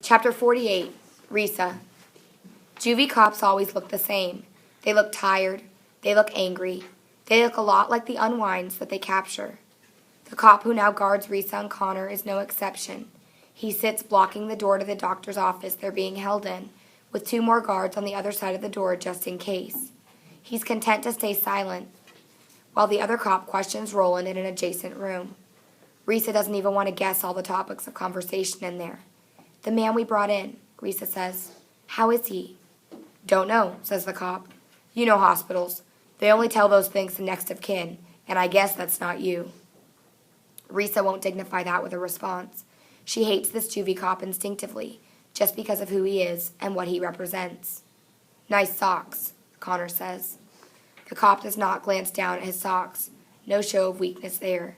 Chapter 48, Risa. Juvie cops always look the same. They look tired. They look angry. They look a lot like the Unwinds that they capture. The cop who now guards Risa and Connor is no exception. He sits blocking the door to the doctor's office they're being held in, with 2 more guards on the other side of the door just in case. He's content to stay silent, while the other cop questions Roland in an adjacent room. Risa doesn't even want to guess all the topics of conversation in there. "The man we brought in," Risa says. "How is he?" "Don't know," says the cop. "You know hospitals. They only tell those things to next of kin, and I guess that's not you." Risa won't dignify that with a response. She hates this juvie cop instinctively, just because of who he is and what he represents. "Nice socks," Connor says. The cop does not glance down at his socks. No show of weakness there.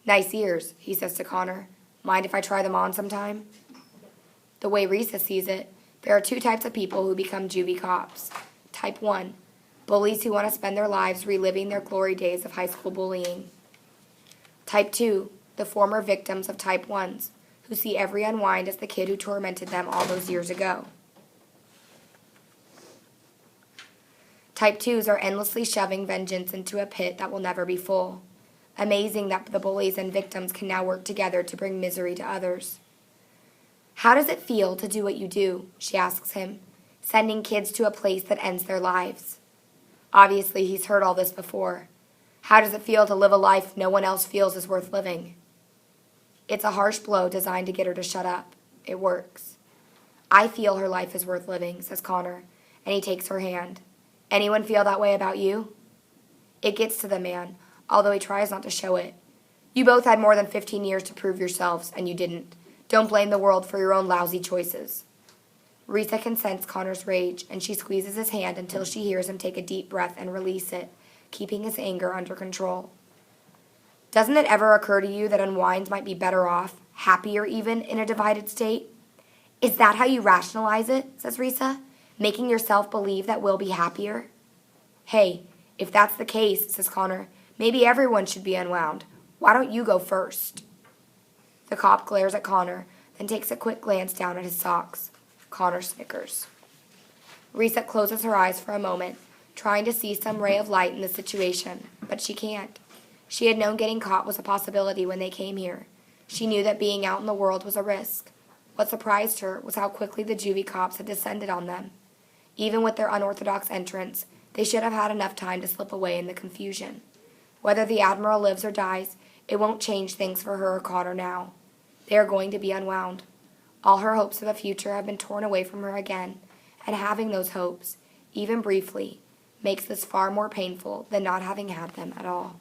"Nice ears," he says to Connor. "Mind if I try them on sometime?" The way Risa sees it, there are 2 types of people who become juvie cops. Type 1, bullies who want to spend their lives reliving their glory days of high school bullying. Type 2, the former victims of Type 1s, who see every Unwind as the kid who tormented them all those years ago. Type 2s are endlessly shoving vengeance into a pit that will never be full. Amazing that the bullies and victims can now work together to bring misery to others. "How does it feel to do what you do?" she asks him, "sending kids to a place that ends their lives?" Obviously, he's heard all this before. How does it feel to live a life no one else feels is worth living? It's a harsh blow designed to get her to shut up. It works. "I feel her life is worth living," says Connor, and he takes her hand. "Anyone feel that way about you?" It gets to the man, although he tries not to show it. "You both had more than 15 years to prove yourselves, and you didn't. Don't blame the world for your own lousy choices." Risa can sense Connor's rage, and she squeezes his hand until she hears him take a deep breath and release it, keeping his anger under control. "Doesn't it ever occur to you that Unwinds might be better off, happier even, in a divided state?" "Is that how you rationalize it?" says Risa, "making yourself believe that we'll be happier?" "Hey, if that's the case," says Connor, "maybe everyone should be unwound. Why don't you go first?" The cop glares at Connor, then takes a quick glance down at his socks. Connor snickers. Risa closes her eyes for a moment, trying to see some ray of light in the situation, but she can't. She had known getting caught was a possibility when they came here. She knew that being out in the world was a risk. What surprised her was how quickly the juvie cops had descended on them. Even with their unorthodox entrance, they should have had enough time to slip away in the confusion. Whether the Admiral lives or dies, it won't change things for her or Connor now. They are going to be unwound. All her hopes of a future have been torn away from her again, and having those hopes, even briefly, makes this far more painful than not having had them at all.